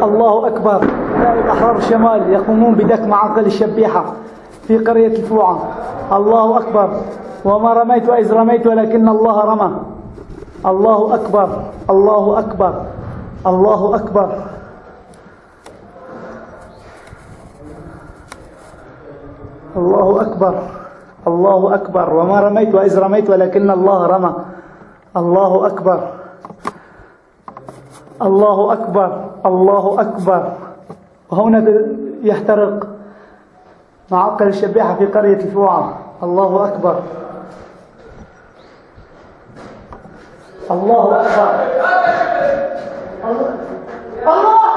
الله أكبر. أحرار الشمال يقومون بدك معقل الشبيحة في قرية الفوعة. الله أكبر. وما رميت إذ رميت ولكن الله رمى. الله أكبر. الله أكبر. الله أكبر. الله أكبر. الله أكبر. وما رميت إذ رميت ولكن الله رمى. الله أكبر. الله أكبر. الله أكبر. وهنا يحترق معقل الشبيحة في قرية الفوعة. الله أكبر. الله أكبر. الله أكبر.